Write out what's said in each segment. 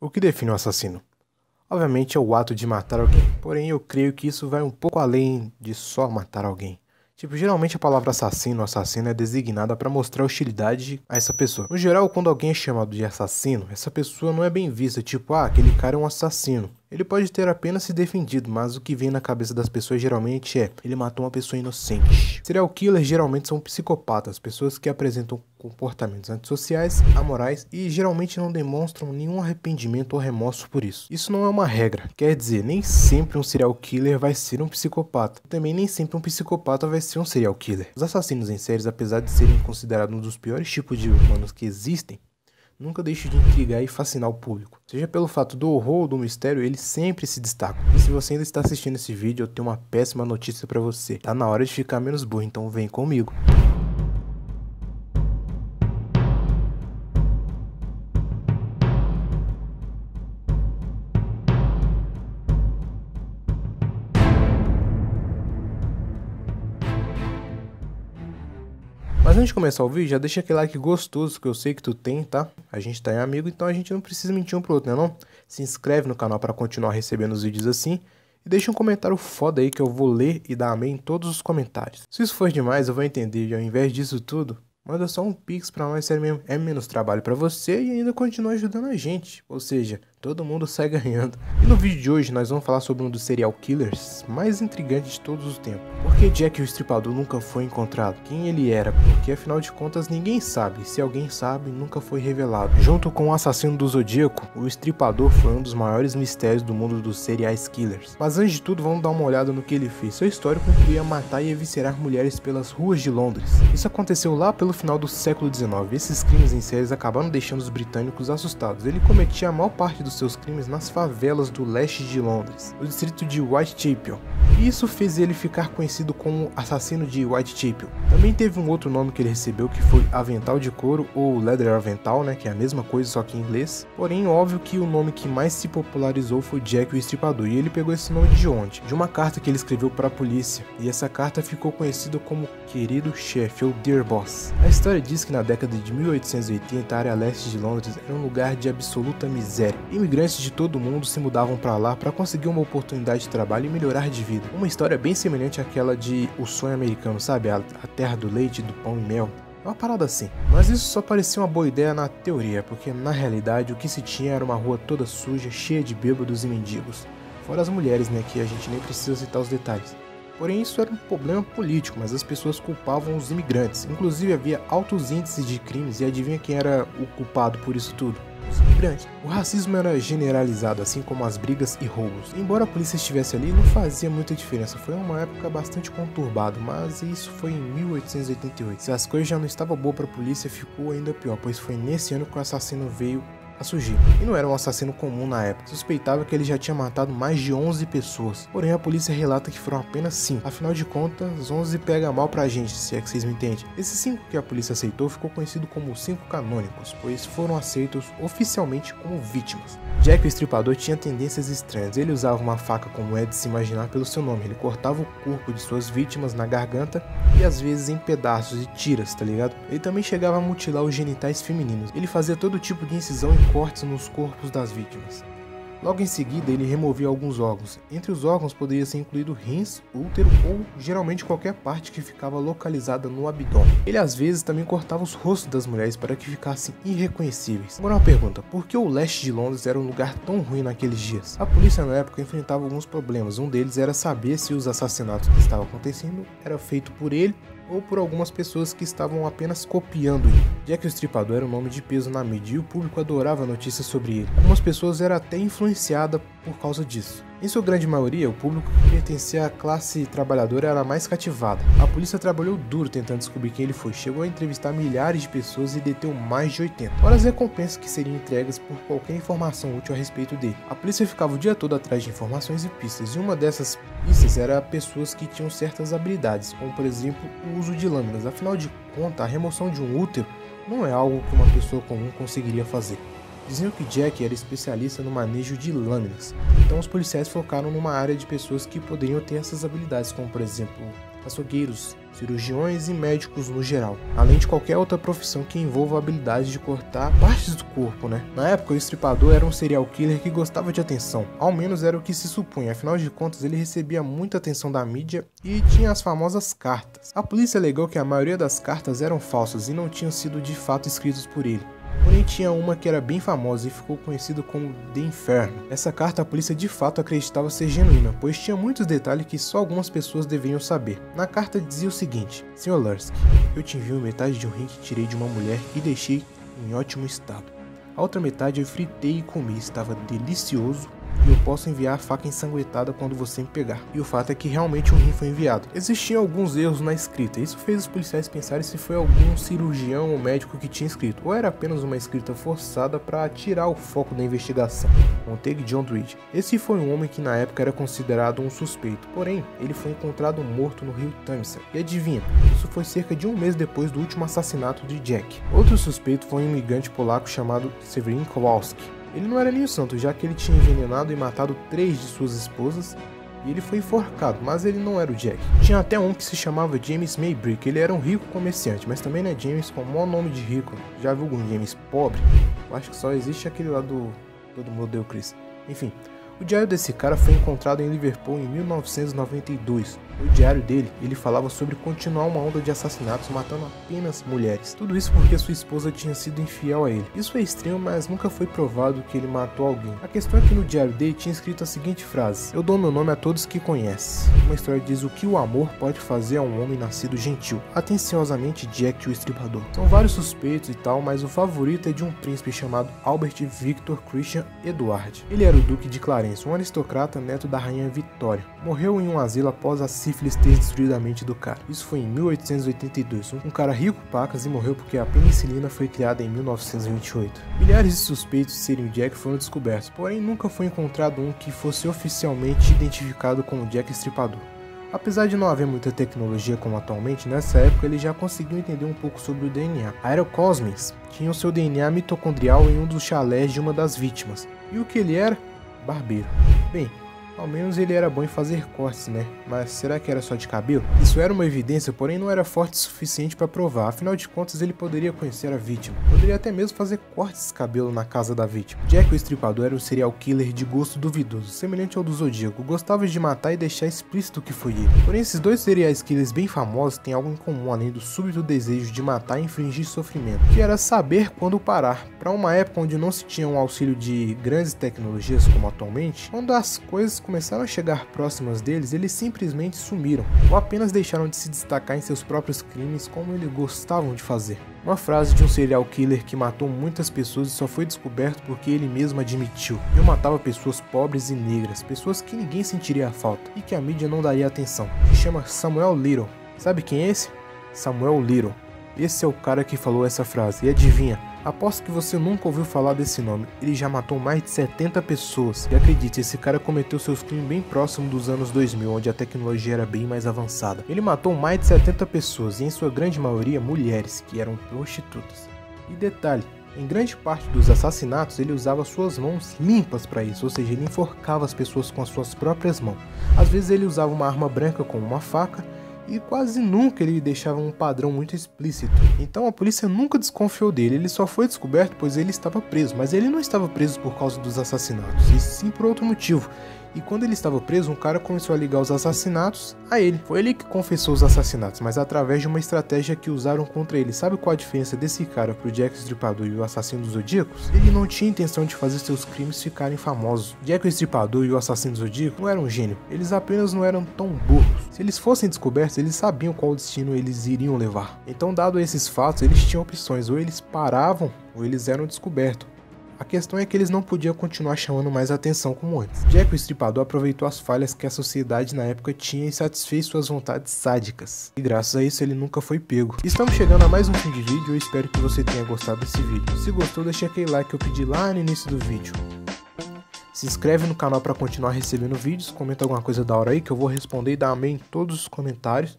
O que define um assassino? Obviamente é o ato de matar alguém, porém eu creio que isso vai um pouco além de só matar alguém. Tipo, geralmente a palavra assassino ou assassina é designada para mostrar hostilidade a essa pessoa. No geral, quando alguém é chamado de assassino, essa pessoa não é bem vista, tipo, aquele cara é um assassino. Ele pode ter apenas se defendido, mas o que vem na cabeça das pessoas geralmente é, ele matou uma pessoa inocente. Serial killers geralmente são psicopatas, pessoas que apresentam comportamentos antissociais, amorais e geralmente não demonstram nenhum arrependimento ou remorso por isso. Isso não é uma regra, quer dizer, nem sempre um serial killer vai ser um psicopata. Também nem sempre um psicopata vai ser um serial killer. Os assassinos em séries, apesar de serem considerados um dos piores tipos de humanos que existem, nunca deixam de intrigar e fascinar o público. Seja pelo fato do horror ou do mistério, eles sempre se destacam. E se você ainda está assistindo esse vídeo, eu tenho uma péssima notícia pra você. Tá na hora de ficar menos burro, então vem comigo. Mas antes de começar o vídeo, já deixa aquele like gostoso que eu sei que tu tem, tá? A gente tá em amigo, então a gente não precisa mentir um pro outro, né não? Se inscreve no canal pra continuar recebendo os vídeos assim. E deixa um comentário foda aí que eu vou ler e dar amém em todos os comentários. Se isso for demais, eu vou entender e ao invés disso tudo, manda só um pix pra nós, é menos trabalho pra você e ainda continua ajudando a gente. Ou seja, todo mundo sai ganhando. E no vídeo de hoje nós vamos falar sobre um dos serial killers mais intrigantes de todos os tempos. Por que Jack o Estripador nunca foi encontrado? Quem ele era? Porque afinal de contas ninguém sabe. Se alguém sabe, nunca foi revelado. Junto com o assassino do Zodíaco, o Estripador foi um dos maiores mistérios do mundo dos serial killers. Mas antes de tudo, vamos dar uma olhada no que ele fez. Seu histórico incluía matar e eviscerar mulheres pelas ruas de Londres. Isso aconteceu lá pelo final do século XIX. Esses crimes em séries acabaram deixando os britânicos assustados. Ele cometia a maior parte dos seus crimes nas favelas do leste de Londres, no distrito de Whitechapel. E isso fez ele ficar conhecido como assassino de Whitechapel. Também teve um outro nome que ele recebeu, que foi Avental de Couro ou Leather Avental, né, que é a mesma coisa só que em inglês. Porém, óbvio que o nome que mais se popularizou foi Jack o Estripador. E ele pegou esse nome de onde? De uma carta que ele escreveu para a polícia. E essa carta ficou conhecida como Querido Chefe ou Dear Boss. A história diz que na década de 1880 a área leste de Londres era um lugar de absoluta miséria. Imigrantes de todo o mundo se mudavam para lá para conseguir uma oportunidade de trabalho e melhorar de vida. Uma história bem semelhante àquela de O Sonho Americano, sabe? A terra do leite, do pão e mel. É uma parada assim. Mas isso só parecia uma boa ideia na teoria, porque na realidade o que se tinha era uma rua toda suja, cheia de bêbados e mendigos. Fora as mulheres, né, que a gente nem precisa citar os detalhes. Porém, isso era um problema político, mas as pessoas culpavam os imigrantes. Inclusive, havia altos índices de crimes e adivinha quem era o culpado por isso tudo? Os imigrantes. O racismo era generalizado, assim como as brigas e roubos. Embora a polícia estivesse ali, não fazia muita diferença. Foi uma época bastante conturbada, mas isso foi em 1888. Se as coisas já não estavam boas para a polícia, ficou ainda pior, pois foi nesse ano que o assassino veio a surgir. E não era um assassino comum na época. Suspeitava que ele já tinha matado mais de 11 pessoas. Porém, a polícia relata que foram apenas 5. Afinal de contas, 11 pega mal pra gente, se é que vocês me entendem. Esses 5 que a polícia aceitou ficou conhecido como 5 canônicos, pois foram aceitos oficialmente como vítimas. Jack o Estripador tinha tendências estranhas. Ele usava uma faca, como é de se imaginar pelo seu nome. Ele cortava o corpo de suas vítimas na garganta e às vezes em pedaços e tiras, tá ligado? Ele também chegava a mutilar os genitais femininos. Ele fazia todo tipo de incisão e cortes nos corpos das vítimas. Logo em seguida, ele removia alguns órgãos. Entre os órgãos poderia ser incluído rins, útero ou geralmente qualquer parte que ficava localizada no abdômen. Ele às vezes também cortava os rostos das mulheres para que ficassem irreconhecíveis. Agora uma pergunta, por que o leste de Londres era um lugar tão ruim naqueles dias? A polícia na época enfrentava alguns problemas. Um deles era saber se os assassinatos que estavam acontecendo eram feitos por ele ou por algumas pessoas que estavam apenas copiando ele. Jack o Estripador era um nome de peso na mídia e o público adorava notícias sobre ele. Algumas pessoas eram até influenciadas por causa disso. Em sua grande maioria, o público que pertencia à classe trabalhadora era mais cativada. A polícia trabalhou duro tentando descobrir quem ele foi, chegou a entrevistar milhares de pessoas e deteu mais de 80. Fora as recompensas que seriam entregues por qualquer informação útil a respeito dele. A polícia ficava o dia todo atrás de informações e pistas, e uma dessas pistas era pessoas que tinham certas habilidades, como por exemplo o uso de lâminas. Afinal de contas, a remoção de um útero não é algo que uma pessoa comum conseguiria fazer. Diziam que Jack era especialista no manejo de lâminas, então os policiais focaram numa área de pessoas que poderiam ter essas habilidades, como por exemplo açougueiros, cirurgiões e médicos no geral, além de qualquer outra profissão que envolva a habilidade de cortar partes do corpo, né? Na época, o Estripador era um serial killer que gostava de atenção, ao menos era o que se supunha, afinal de contas ele recebia muita atenção da mídia e tinha as famosas cartas. A polícia alegou que a maioria das cartas eram falsas e não tinham sido de fato escritas por ele. Porém tinha uma que era bem famosa e ficou conhecida como The Inferno. Essa carta a polícia de fato acreditava ser genuína, pois tinha muitos detalhes que só algumas pessoas deveriam saber. Na carta dizia o seguinte: Sr. Lursky, eu te envio metade de um rim que tirei de uma mulher e deixei em ótimo estado. A outra metade eu fritei e comi, estava delicioso. E eu posso enviar a faca ensanguentada quando você me pegar. E o fato é que realmente um rim foi enviado. Existiam alguns erros na escrita. Isso fez os policiais pensarem se foi algum cirurgião ou médico que tinha escrito, ou era apenas uma escrita forçada para tirar o foco da investigação. Contei John Reed. Esse foi um homem que na época era considerado um suspeito. Porém, ele foi encontrado morto no rio Tâmisa. E adivinha? Isso foi cerca de um mês depois do último assassinato de Jack. Outro suspeito foi um imigrante polaco chamado Severin Kowalski. Ele não era nenhum santo, já que ele tinha envenenado e matado 3 de suas esposas e ele foi enforcado, mas ele não era o Jack. Tinha até um que se chamava James Maybrick, ele era um rico comerciante, mas também não é James com o maior nome de rico. Já viu algum James pobre? Eu acho que só existe aquele lá do Todo Mundo Odeia o Chris. Enfim, o diário desse cara foi encontrado em Liverpool em 1992. No diário dele, ele falava sobre continuar uma onda de assassinatos matando apenas mulheres. Tudo isso porque sua esposa tinha sido infiel a ele. Isso é estranho, mas nunca foi provado que ele matou alguém. A questão é que no diário dele tinha escrito a seguinte frase: eu dou meu nome a todos que conhecem. Uma história diz o que o amor pode fazer a um homem nascido gentil. Atenciosamente, Jack o Estripador. São vários suspeitos e tal, mas o favorito é de um príncipe chamado Albert Victor Christian Edward. Ele era o duque de Clarence, um aristocrata neto da rainha Vitória. Morreu em um asilo após a sífilis ter destruído a mente do cara. Isso foi em 1882. Um cara rico pacas e morreu porque a penicilina foi criada em 1928. Milhares de suspeitos de serem o Jack foram descobertos, porém nunca foi encontrado um que fosse oficialmente identificado como Jack Estripador. Apesar de não haver muita tecnologia como atualmente, nessa época ele já conseguiu entender um pouco sobre o DNA. A Aerocosmins tinha o seu DNA mitocondrial em um dos chalés de uma das vítimas. E o que ele era? Barbeiro. Bem, ao menos ele era bom em fazer cortes, né? Mas será que era só de cabelo? Isso era uma evidência, porém não era forte o suficiente para provar. Afinal de contas, ele poderia conhecer a vítima. Poderia até mesmo fazer cortes de cabelo na casa da vítima. Jack o Estripador era um serial killer de gosto duvidoso, semelhante ao do Zodíaco. Gostava de matar e deixar explícito que foi ele. Porém, esses dois serial killers bem famosos têm algo em comum, além do súbito desejo de matar e infligir sofrimento, que era saber quando parar. Para uma época onde não se tinha um auxílio de grandes tecnologias como atualmente, quando as coisas começaram a chegar próximas deles, eles simplesmente sumiram, ou apenas deixaram de se destacar em seus próprios crimes como eles gostavam de fazer. Uma frase de um serial killer que matou muitas pessoas e só foi descoberto porque ele mesmo admitiu: eu matava pessoas pobres e negras, pessoas que ninguém sentiria a falta e que a mídia não daria atenção. Se chama Samuel Little. Sabe quem é esse? Samuel Little. Esse é o cara que falou essa frase. E adivinha? Aposto que você nunca ouviu falar desse nome. Ele já matou mais de 70 pessoas. E acredite, esse cara cometeu seus crimes bem próximo dos anos 2000, onde a tecnologia era bem mais avançada. Ele matou mais de 70 pessoas, e em sua grande maioria mulheres, que eram prostitutas. E detalhe, em grande parte dos assassinatos ele usava suas mãos limpas para isso, ou seja, ele enforcava as pessoas com as suas próprias mãos. Às vezes ele usava uma arma branca como uma faca, e quase nunca ele deixava um padrão muito explícito. Então a polícia nunca desconfiou dele, ele só foi descoberto pois ele estava preso, mas ele não estava preso por causa dos assassinatos, e sim por outro motivo. E quando ele estava preso, um cara começou a ligar os assassinatos a ele. Foi ele que confessou os assassinatos, mas através de uma estratégia que usaram contra ele. Sabe qual a diferença desse cara pro Jack o Estripador e o assassino dos Zodíacos? Ele não tinha intenção de fazer seus crimes ficarem famosos. Jack o Estripador e o assassino do Zodíaco não eram gênio, eles apenas não eram tão burros. Se eles fossem descobertos, eles sabiam qual destino eles iriam levar. Então, dado esses fatos, eles tinham opções: ou eles paravam, ou eles eram descobertos. A questão é que eles não podiam continuar chamando mais atenção como antes. Jack o Estripador aproveitou as falhas que a sociedade na época tinha e satisfez suas vontades sádicas. E graças a isso ele nunca foi pego. Estamos chegando a mais um fim de vídeo, eu espero que você tenha gostado desse vídeo. Se gostou, deixa aquele like que eu pedi lá no início do vídeo. Se inscreve no canal para continuar recebendo vídeos, comenta alguma coisa da hora aí que eu vou responder e dar amém em todos os comentários.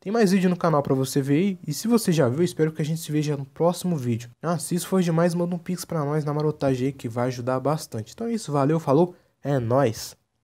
Tem mais vídeo no canal pra você ver aí, e se você já viu, espero que a gente se veja no próximo vídeo. Se isso for demais, manda um pix pra nós na marotagem aí que vai ajudar bastante. Então é isso, valeu, falou, é nóis!